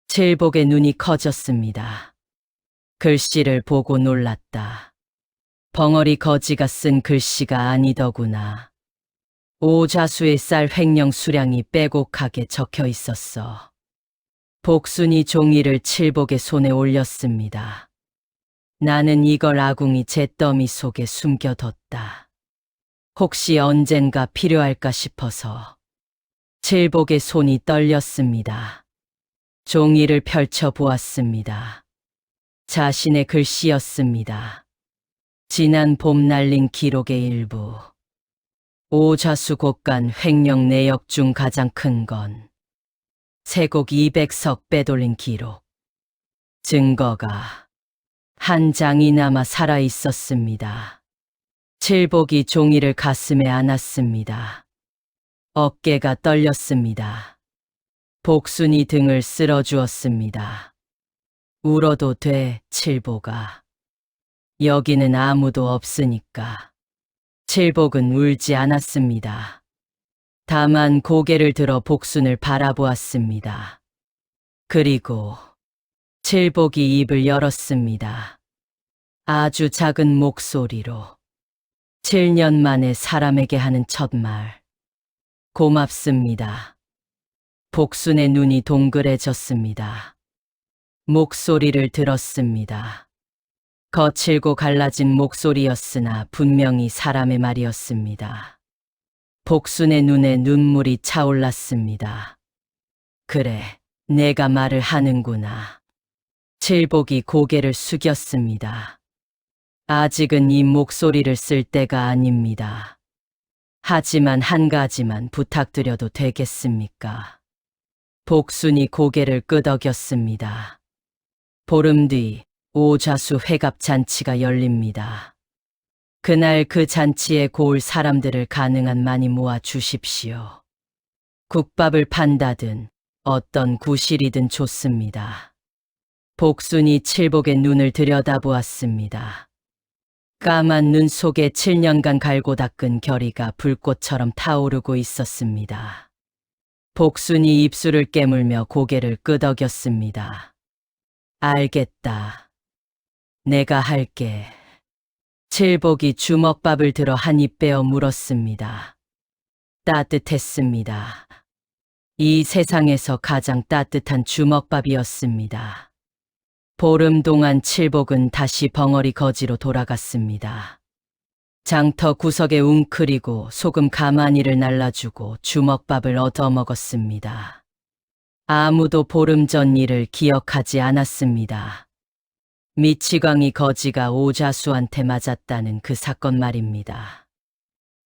칠복의 눈이 커졌습니다. 글씨를 보고 놀랐다. 벙어리 거지가 쓴 글씨가 아니더구나. 오좌수의 쌀 횡령 수량이 빼곡하게 적혀 있었어. 복순이 종이를 칠복의 손에 올렸습니다. 나는 이걸 아궁이 잿더미 속에 숨겨뒀다. 혹시 언젠가 필요할까 싶어서. 칠복의 손이 떨렸습니다. 종이를 펼쳐 보았습니다. 자신의 글씨였습니다. 지난 봄 날린 기록의 일부. 오좌수 곡간 횡령 내역 중 가장 큰 건 세곡 200석 빼돌린 기록. 증거가 한 장이 남아 살아 있었습니다. 칠복이 종이를 가슴에 안았습니다. 어깨가 떨렸습니다. 복순이 등을 쓸어주었습니다. 울어도 돼, 칠복아. 여기는 아무도 없으니까. 칠복은 울지 않았습니다. 다만 고개를 들어 복순을 바라보았습니다. 그리고 칠복이 입을 열었습니다. 아주 작은 목소리로 7년 만에 사람에게 하는 첫말. 고맙습니다. 복순의 눈이 동그래졌습니다. 목소리를 들었습니다. 거칠고 갈라진 목소리였으나 분명히 사람의 말이었습니다. 복순의 눈에 눈물이 차올랐습니다. 그래, 내가 말을 하는구나. 칠복이 고개를 숙였습니다. 아직은 이 목소리를 쓸 때가 아닙니다. 하지만 한 가지만 부탁드려도 되겠습니까? 복순이 고개를 끄덕였습니다. 보름 뒤 오좌수 회갑잔치가 열립니다. 그날 그 잔치에 고을 사람들을 가능한 많이 모아 주십시오. 국밥을 판다든 어떤 구실이든 좋습니다. 복순이 칠복의 눈을 들여다보았습니다. 까만 눈 속에 7년간 갈고 닦은 결의가 불꽃처럼 타오르고 있었습니다. 복순이 입술을 깨물며 고개를 끄덕였습니다. 알겠다. 내가 할게. 칠복이 주먹밥을 들어 한 입 빼어 물었습니다. 따뜻했습니다. 이 세상에서 가장 따뜻한 주먹밥이었습니다. 보름 동안 칠복은 다시 벙어리 거지로 돌아갔습니다. 장터 구석에 웅크리고 소금 가마니를 날라주고 주먹밥을 얻어먹었습니다. 아무도 보름 전 일을 기억하지 않았습니다. 미치광이 거지가 오좌수한테 맞았다는 그 사건 말입니다.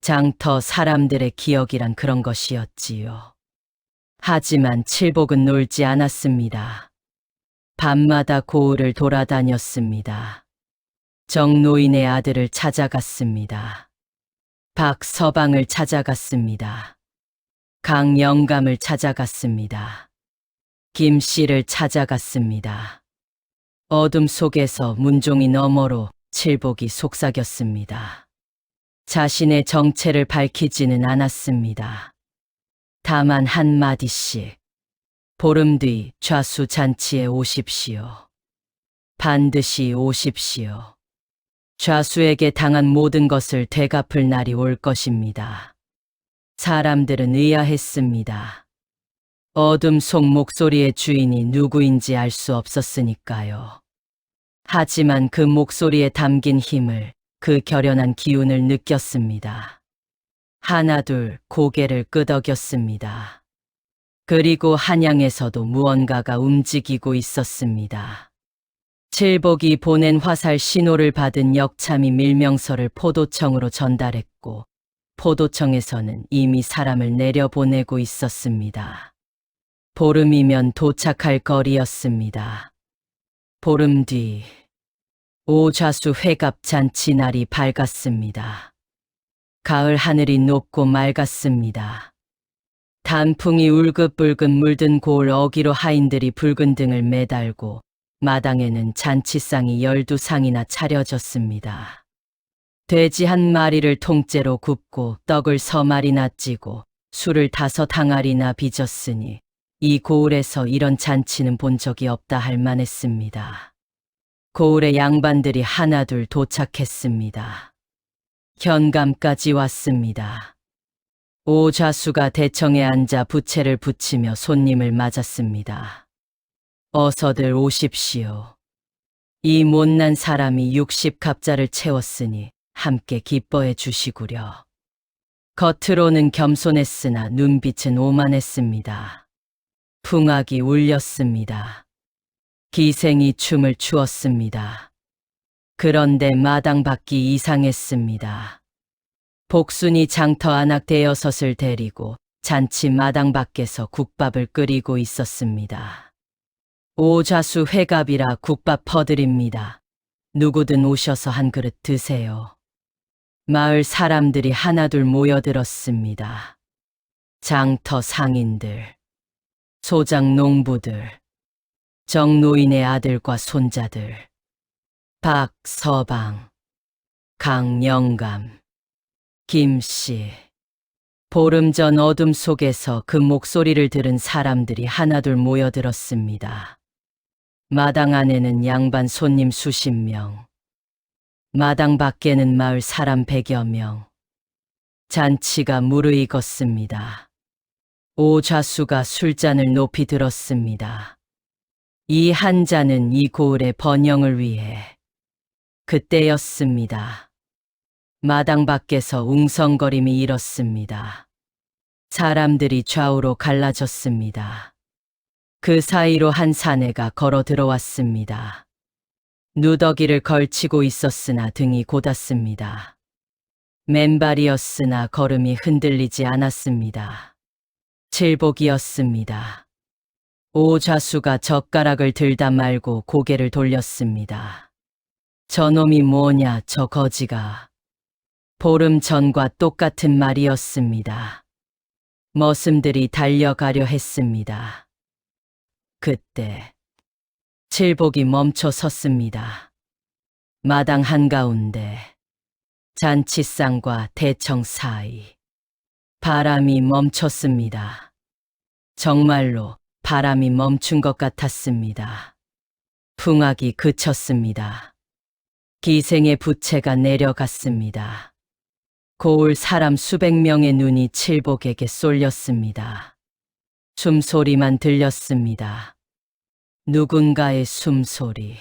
장터 사람들의 기억이란 그런 것이었지요. 하지만 칠복은 놀지 않았습니다. 밤마다 고을을 돌아다녔습니다. 정노인의 아들을 찾아갔습니다. 박서방을 찾아갔습니다. 강영감을 찾아갔습니다. 김씨를 찾아갔습니다. 어둠 속에서 문종이 너머로 칠복이 속삭였습니다. 자신의 정체를 밝히지는 않았습니다. 다만 한마디씩 보름 뒤 좌수 잔치에 오십시오. 반드시 오십시오. 좌수에게 당한 모든 것을 되갚을 날이 올 것입니다. 사람들은 의아했습니다. 어둠 속 목소리의 주인이 누구인지 알 수 없었으니까요. 하지만 그 목소리에 담긴 힘을, 그 결연한 기운을 느꼈습니다. 하나둘 고개를 끄덕였습니다. 그리고 한양에서도 무언가가 움직이고 있었습니다. 칠복이 보낸 화살 신호를 받은 역참이 밀명서를 포도청으로 전달했고, 포도청에서는 이미 사람을 내려보내고 있었습니다. 보름이면 도착할 거리였습니다. 보름 뒤 오좌수 회갑잔치 날이 밝았습니다. 가을 하늘이 높고 맑았습니다. 단풍이 울긋불긋 물든 고을 어기로 하인들이 붉은 등을 매달고 마당에는 잔치상이 12상이나 차려졌습니다. 돼지 한 마리를 통째로 굽고 떡을 서말이나 찌고 술을 5항아리나 빚었으니 이 고을에서 이런 잔치는 본 적이 없다 할 만했습니다. 고을의 양반들이 하나둘 도착했습니다. 현감까지 왔습니다. 오좌수가 대청에 앉아 부채를 붙이며 손님을 맞았습니다. 어서들 오십시오. 이 못난 사람이 60갑자를 채웠으니 함께 기뻐해 주시구려. 겉으로는 겸손했으나 눈빛은 오만했습니다. 풍악이 울렸습니다. 기생이 춤을 추었습니다. 그런데 마당 밖이 이상했습니다. 복순이 장터 안악 대여섯을 데리고 잔치 마당 밖에서 국밥을 끓이고 있었습니다. 오좌수 회갑이라 국밥 퍼드립니다. 누구든 오셔서 한 그릇 드세요. 마을 사람들이 하나둘 모여들었습니다. 장터 상인들, 소장 농부들, 정노인의 아들과 손자들, 박서방, 강영감, 김씨, 보름 전 어둠 속에서 그 목소리를 들은 사람들이 하나둘 모여들었습니다. 마당 안에는 양반 손님 수십 명, 마당 밖에는 마을 사람 100여 명. 잔치가 무르익었습니다. 오좌수가 술잔을 높이 들었습니다. 이 한 잔은 이 고을의 번영을 위해. 그때였습니다. 마당 밖에서 웅성거림이 일었습니다. 사람들이 좌우로 갈라졌습니다. 그 사이로 한 사내가 걸어 들어왔습니다. 누더기를 걸치고 있었으나 등이 곧았습니다. 맨발이었으나 걸음이 흔들리지 않았습니다. 칠복이었습니다. 오좌수가 젓가락을 들다 말고 고개를 돌렸습니다. 저놈이 뭐냐, 저 거지가. 보름 전과 똑같은 말이었습니다. 머슴들이 달려가려 했습니다. 그때 칠복이 멈춰 섰습니다. 마당 한가운데 잔치상과 대청 사이 바람이 멈췄습니다. 정말로 바람이 멈춘 것 같았습니다. 풍악이 그쳤습니다. 기생의 부채가 내려갔습니다. 고을 사람 수백 명의 눈이 칠복에게 쏠렸습니다. 숨소리만 들렸습니다. 누군가의 숨소리,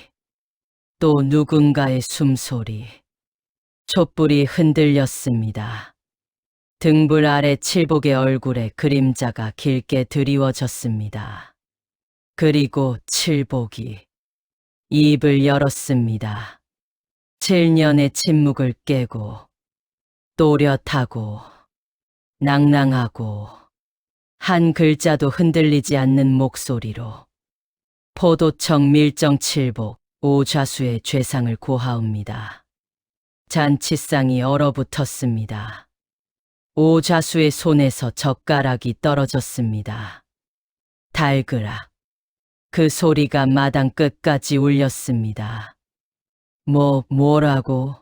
또 누군가의 숨소리. 촛불이 흔들렸습니다. 등불 아래 칠복의 얼굴에 그림자가 길게 드리워졌습니다. 그리고 칠복이 입을 열었습니다. 7년의 침묵을 깨고 또렷하고 낭낭하고 한 글자도 흔들리지 않는 목소리로 포도청 밀정 칠복 오좌수의 죄상을 고하옵니다. 잔치상이 얼어붙었습니다. 오좌수의 손에서 젓가락이 떨어졌습니다. 달그락. 그 소리가 마당 끝까지 울렸습니다. 뭐라고?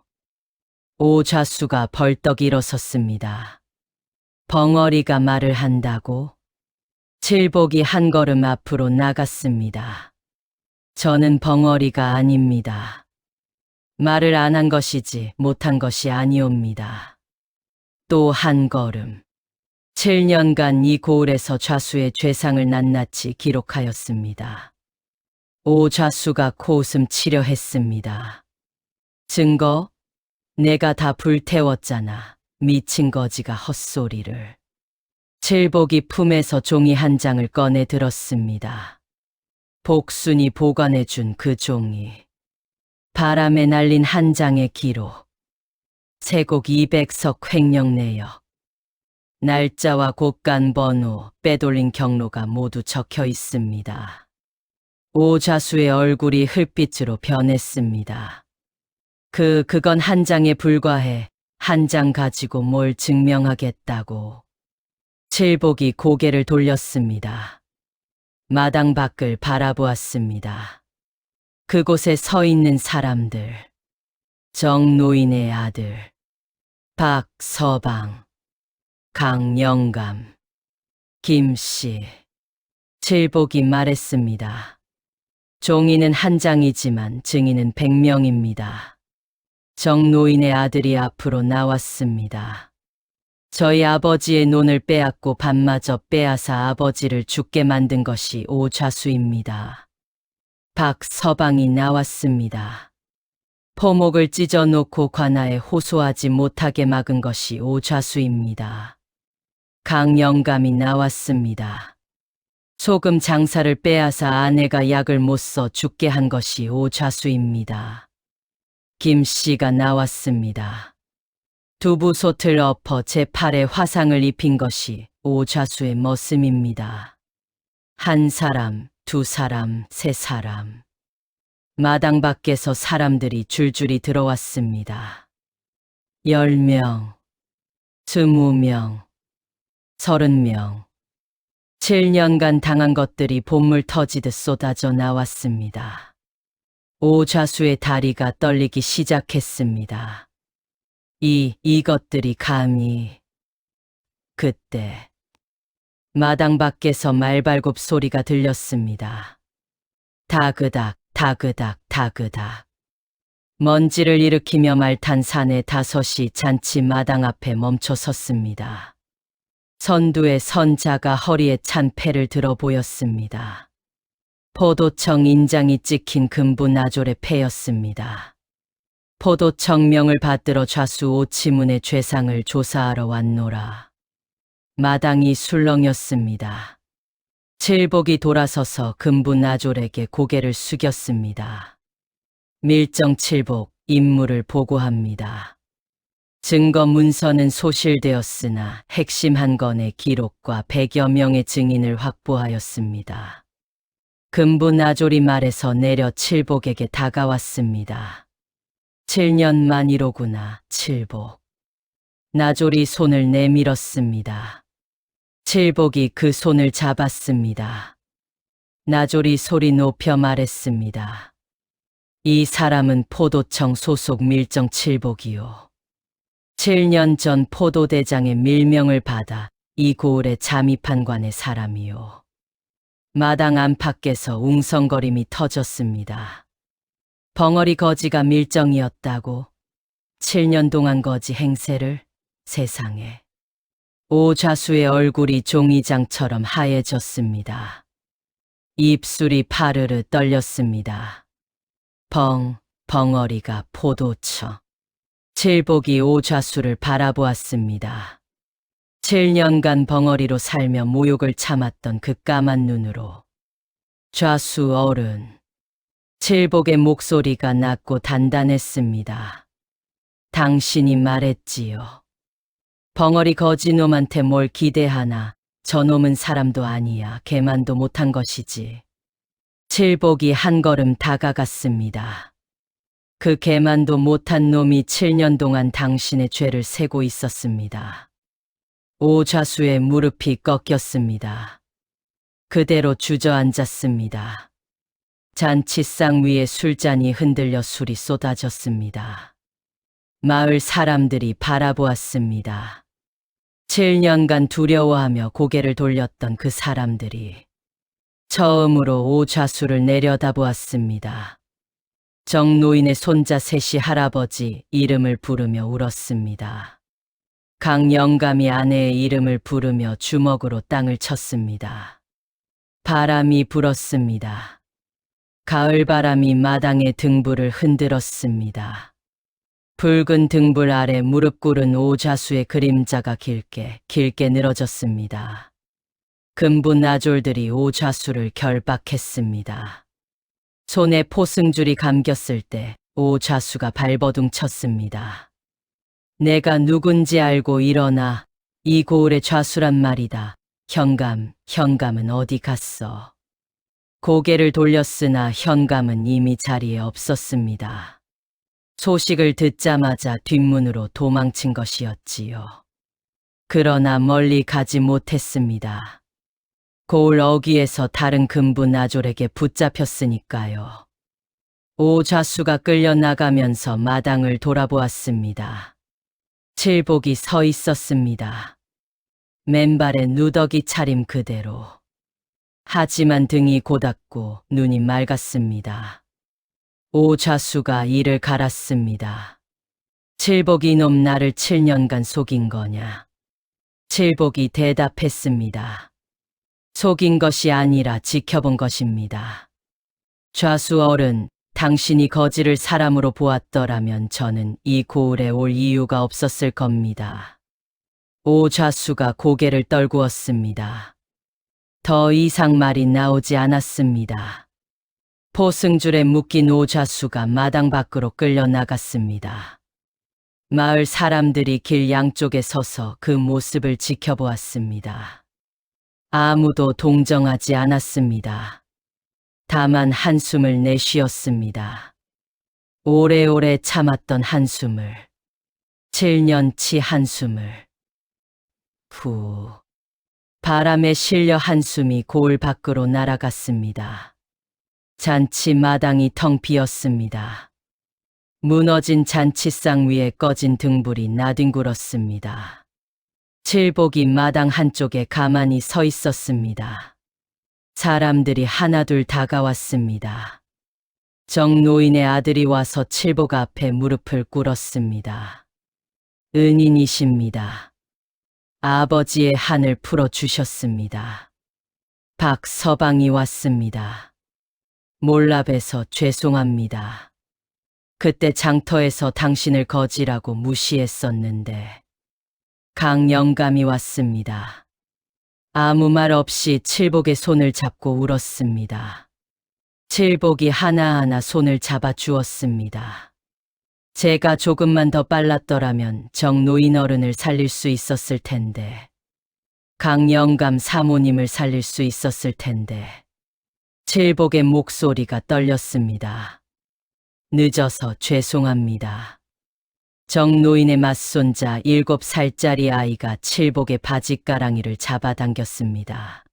오좌수가 벌떡 일어섰습니다. 벙어리가 말을 한다고? 칠복이 한 걸음 앞으로 나갔습니다. 저는 벙어리가 아닙니다. 말을 안 한 것이지 못한 것이 아니옵니다. 또 한 걸음. 7년간 이 고을에서 좌수의 죄상을 낱낱이 기록하였습니다. 오좌수가 코웃음 치려 했습니다. 증거? 내가 다 불태웠잖아. 미친 거지가 헛소리를. 칠복이 품에서 종이 한 장을 꺼내 들었습니다. 복순이 보관해준 그 종이. 바람에 날린 한 장의 기록. 세곡 200석 횡령 내역. 날짜와 곳간 번호, 빼돌린 경로가 모두 적혀 있습니다. 오좌수의 얼굴이 흙빛으로 변했습니다. 그건 한 장에 불과해. 한 장 가지고 뭘 증명하겠다고. 칠복이 고개를 돌렸습니다. 마당 밖을 바라보았습니다. 그곳에 서 있는 사람들. 정노인의 아들. 박서방. 강영감. 김씨. 칠복이 말했습니다. 종이는 한 장이지만 증인은 100명입니다. 정노인의 아들이 앞으로 나왔습니다. 저희 아버지의 논을 빼앗고 밭마저 빼앗아 아버지를 죽게 만든 것이 오좌수입니다. 박서방이 나왔습니다. 포목을 찢어놓고 관아에 호소하지 못하게 막은 것이 오좌수입니다. 강영감이 나왔습니다. 소금 장사를 빼앗아 아내가 약을 못 써 죽게 한 것이 오좌수입니다. 김씨가 나왔습니다. 두부솥을 엎어 제 팔에 화상을 입힌 것이 오좌수의 머슴입니다. 한 사람, 두 사람, 세 사람. 마당 밖에서 사람들이 줄줄이 들어왔습니다. 10명, 20명, 30명. 7년간 당한 것들이 봇물 터지듯 쏟아져 나왔습니다. 오좌수의 다리가 떨리기 시작했습니다. 이것들이 감히. 그때 마당 밖에서 말발굽 소리가 들렸습니다. 다그닥, 다그닥, 다그닥. 먼지를 일으키며 말탄 사내 다섯이 잔치 마당 앞에 멈춰 섰습니다. 선두에 선자가 허리에 찬 패를 들어 보였습니다. 포도청 인장이 찍힌 금부 나졸의 패였습니다. 포도청 명을 받들어 좌수 오치문의 죄상을 조사하러 왔노라. 마당이 술렁였습니다. 칠복이 돌아서서 금부 나졸에게 고개를 숙였습니다. 밀정칠복, 임무를 보고합니다. 증거 문서는 소실되었으나 핵심 한 건의 기록과 100여 명의 증인을 확보하였습니다. 금부 나졸이 말에서 내려 칠복에게 다가왔습니다. 7년 만이로구나, 칠복. 나졸이 손을 내밀었습니다. 칠복이 그 손을 잡았습니다. 나졸이 소리 높여 말했습니다. 이 사람은 포도청 소속 밀정칠복이요. 7년 전 포도대장의 밀명을 받아 이 고을의 잠입한 사람이요. 마당 안팎에서 웅성거림이 터졌습니다. 벙어리 거지가 밀정이었다고? 7년 동안 거지 행세를? 세상에. 오좌수의 얼굴이 종이장처럼 하얘졌습니다. 입술이 파르르 떨렸습니다. 벙어리가 포도처. 칠복이 오좌수를 바라보았습니다. 7년간 벙어리로 살며 모욕을 참았던 그 까만 눈으로. 좌수 어른. 칠복의 목소리가 낮고 단단했습니다. 당신이 말했지요. 벙어리 거지놈한테 뭘 기대하나. 저놈은 사람도 아니야. 개만도 못한 것이지. 칠복이 한 걸음 다가갔습니다. 그 개만도 못한 놈이 7년 동안 당신의 죄를 세고 있었습니다. 오좌수의 무릎이 꺾였습니다. 그대로 주저앉았습니다. 잔치상 위에 술잔이 흔들려 술이 쏟아졌습니다. 마을 사람들이 바라보았습니다. 7년간 두려워하며 고개를 돌렸던 그 사람들이 처음으로 오좌수를 내려다보았습니다. 정노인의 손자 셋이 할아버지 이름을 부르며 울었습니다. 강영감이 아내의 이름을 부르며 주먹으로 땅을 쳤습니다. 바람이 불었습니다. 가을바람이 마당의 등불을 흔들었습니다. 붉은 등불 아래 무릎 꿇은 오좌수의 그림자가 길게 늘어졌습니다. 금부 나졸들이 오좌수를 결박했습니다. 손에 포승줄이 감겼을 때 오좌수가 발버둥 쳤습니다. 내가 누군지 알고 일어나. 이 고을의 좌수란 말이다. 현감은 어디 갔어? 고개를 돌렸으나 현감은 이미 자리에 없었습니다. 소식을 듣자마자 뒷문으로 도망친 것이었지요. 그러나 멀리 가지 못했습니다. 고을 어귀에서 다른 금부 나졸에게 붙잡혔으니까요. 오좌수가 끌려나가면서 마당을 돌아보았습니다. 칠복이 서 있었습니다. 맨발에 누더기 차림 그대로. 하지만 등이 고닫고 눈이 맑았습니다. 오좌수가 이를 갈았습니다. 칠복 이놈 나를 7년간 속인 거냐? 칠복이 대답했습니다. 속인 것이 아니라 지켜본 것입니다. 좌수 어른, 당신이 거지를 사람으로 보았더라면 저는 이 고을에 올 이유가 없었을 겁니다. 오좌수가 고개를 떨구었습니다. 더 이상 말이 나오지 않았습니다. 포승줄에 묶인 오좌수가 마당 밖으로 끌려나갔습니다. 마을 사람들이 길 양쪽에 서서 그 모습을 지켜보았습니다. 아무도 동정하지 않았습니다. 다만 한숨을 내쉬었습니다. 오래오래 참았던 한숨을. 7년치 한숨을. 후. 바람에 실려 한숨이 고을 밖으로 날아갔습니다. 잔치 마당이 텅 비었습니다. 무너진 잔치상 위에 꺼진 등불이 나뒹굴었습니다. 칠복이 마당 한쪽에 가만히 서 있었습니다. 사람들이 하나둘 다가왔습니다. 정노인의 아들이 와서 칠복 앞에 무릎을 꿇었습니다. 은인이십니다. 아버지의 한을 풀어주셨습니다. 박서방이 왔습니다. 몰라봬서 죄송합니다. 그때 장터에서 당신을 거지라고 무시했었는데 강영감이 왔습니다. 아무 말 없이 칠복의 손을 잡고 울었습니다. 칠복이 하나하나 손을 잡아 주었습니다. 제가 조금만 더 빨랐더라면 정노인 어른을 살릴 수 있었을 텐데, 강영감 사모님을 살릴 수 있었을 텐데. 칠복의 목소리가 떨렸습니다. 늦어서 죄송합니다. 정노인의 맞손자 7살짜리 아이가 칠복의 바지가랑이를 잡아당겼습니다.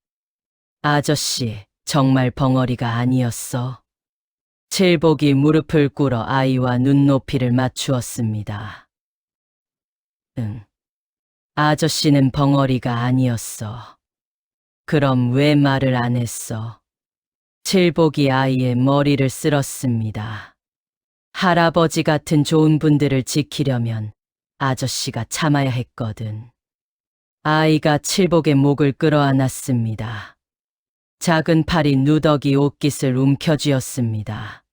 아저씨, 정말 벙어리가 아니었어? 칠복이 무릎을 꿇어 아이와 눈높이를 맞추었습니다. 응. 아저씨는 벙어리가 아니었어. 그럼 왜 말을 안 했어? 칠복이 아이의 머리를 쓸었습니다. 할아버지 같은 좋은 분들을 지키려면 아저씨가 참아야 했거든. 아이가 칠복의 목을 끌어안았습니다. 작은 팔이 누더기 옷깃을 움켜쥐었습니다.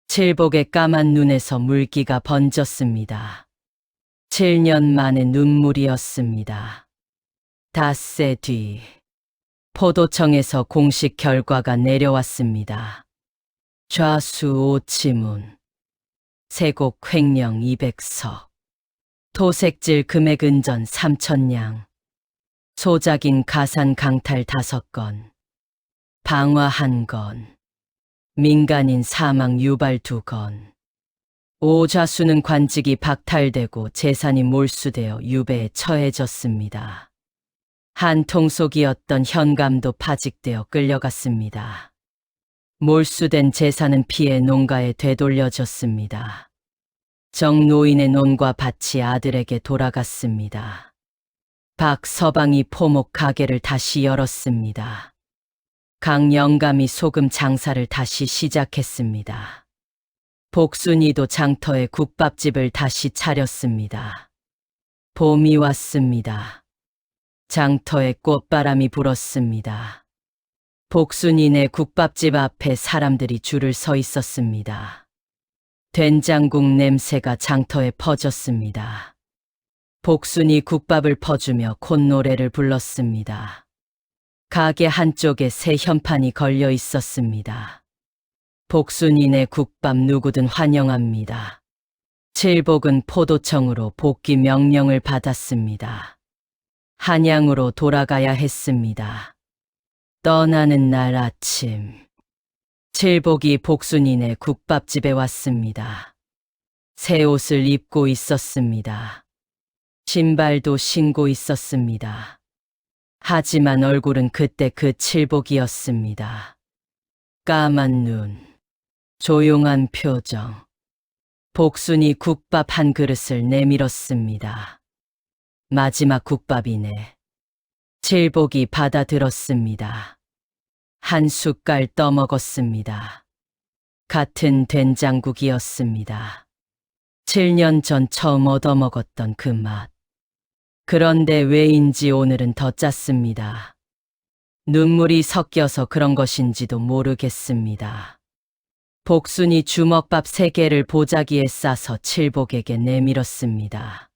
칠복의 까만 눈에서 물기가 번졌습니다. 7년 만의 눈물이었습니다. 닷새 뒤 포도청에서 공식 결과가 내려왔습니다. 좌수 오치문, 세곡 횡령 200서, 토색질 금액 은전 3,000냥, 소작인 가산 강탈 5건, 방화 1건, 민간인 사망 유발 2건, 오좌수는 관직이 박탈되고 재산이 몰수되어 유배에 처해졌습니다. 한 통속이었던 현감도 파직되어 끌려갔습니다. 몰수된 재산은 피해 농가에 되돌려졌습니다. 정노인의 논과 밭이 아들에게 돌아갔습니다. 박서방이 포목 가게를 다시 열었습니다. 강영감이 소금 장사를 다시 시작했습니다. 복순이도 장터에 국밥집을 다시 차렸습니다. 봄이 왔습니다. 장터에 꽃바람이 불었습니다. 복순이네 국밥집 앞에 사람들이 줄을 서 있었습니다. 된장국 냄새가 장터에 퍼졌습니다. 복순이 국밥을 퍼주며 콧노래를 불렀습니다. 가게 한쪽에 새 현판이 걸려 있었습니다. 복순이네 국밥 누구든 환영합니다. 칠복은 포도청으로 복귀 명령을 받았습니다. 한양으로 돌아가야 했습니다. 떠나는 날 아침, 칠복이 복순이네 국밥집에 왔습니다. 새 옷을 입고 있었습니다. 신발도 신고 있었습니다. 하지만 얼굴은 그때 그 칠복이었습니다. 까만 눈, 조용한 표정. 복순이 국밥 한 그릇을 내밀었습니다. 마지막 국밥이네. 칠복이 받아들었습니다. 한 숟갈 떠먹었습니다. 같은 된장국이었습니다. 7년 전 처음 얻어먹었던 그 맛. 그런데 왜인지 오늘은 더 짰습니다. 눈물이 섞여서 그런 것인지도 모르겠습니다. 복순이 주먹밥 3개를 보자기에 싸서 칠복에게 내밀었습니다.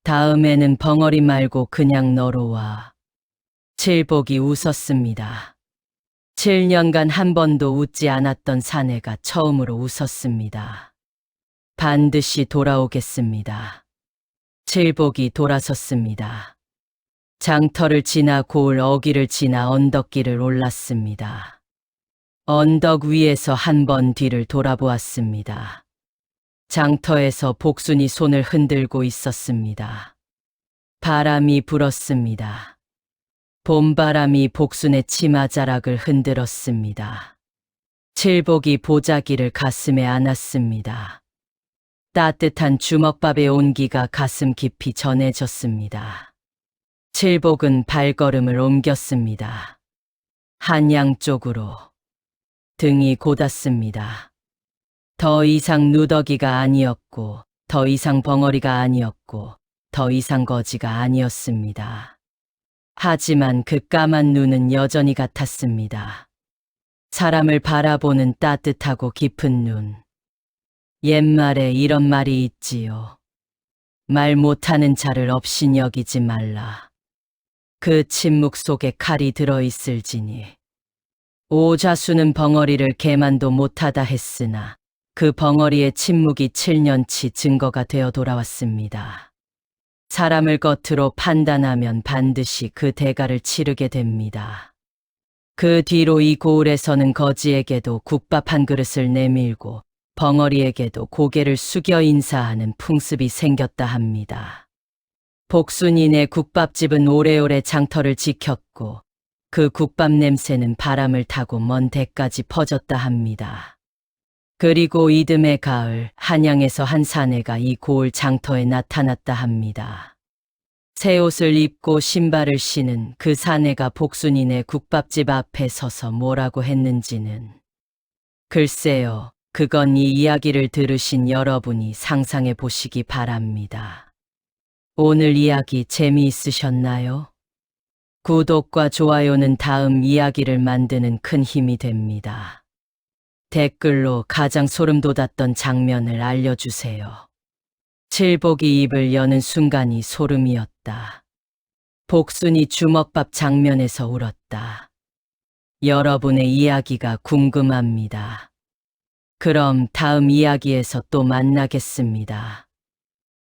다음에는 벙어리 말고 그냥 너로 와. 칠복이 웃었습니다. 7년간 한 번도 웃지 않았던 사내가 처음으로 웃었습니다. 반드시 돌아오겠습니다. 칠복이 돌아섰습니다. 장터를 지나 고을 어귀를 지나 언덕길을 올랐습니다. 언덕 위에서 한 번 뒤를 돌아보았습니다. 장터에서 복순이 손을 흔들고 있었습니다. 바람이 불었습니다. 봄바람이 복순의 치마자락을 흔들었습니다. 칠복이 보자기를 가슴에 안았습니다. 따뜻한 주먹밥의 온기가 가슴 깊이 전해졌습니다. 칠복은 발걸음을 옮겼습니다. 한양 쪽으로. 등이 곧았습니다. 더 이상 누더기가 아니었고, 더 이상 벙어리가 아니었고, 더 이상 거지가 아니었습니다. 하지만 그 까만 눈은 여전히 같았습니다. 사람을 바라보는 따뜻하고 깊은 눈. 옛말에 이런 말이 있지요. 말 못하는 자를 업신여기지 말라. 그 침묵 속에 칼이 들어있을지니. 오자수는 벙어리를 개만도 못하다 했으나 그 벙어리의 침묵이 7년치 증거가 되어 돌아왔습니다. 사람을 겉으로 판단하면 반드시 그 대가를 치르게 됩니다. 그 뒤로 이 고을에서는 거지에게도 국밥 한 그릇을 내밀고 벙어리에게도 고개를 숙여 인사하는 풍습이 생겼다 합니다. 복순이네 국밥집은 오래오래 장터를 지켰고 그 국밥 냄새는 바람을 타고 먼 데까지 퍼졌다 합니다. 그리고 이듬해 가을 한양에서 한 사내가 이 고을 장터에 나타났다 합니다. 새 옷을 입고 신발을 신은 그 사내가 복순이네 국밥집 앞에 서서 뭐라고 했는지는 글쎄요, 그건 이 이야기를 들으신 여러분이 상상해 보시기 바랍니다. 오늘 이야기 재미있으셨나요? 구독과 좋아요는 다음 이야기를 만드는 큰 힘이 됩니다. 댓글로 가장 소름 돋았던 장면을 알려주세요. 칠복이 입을 여는 순간이 소름이었다. 복순이 주먹밥 장면에서 울었다. 여러분의 이야기가 궁금합니다. 그럼 다음 이야기에서 또 만나겠습니다.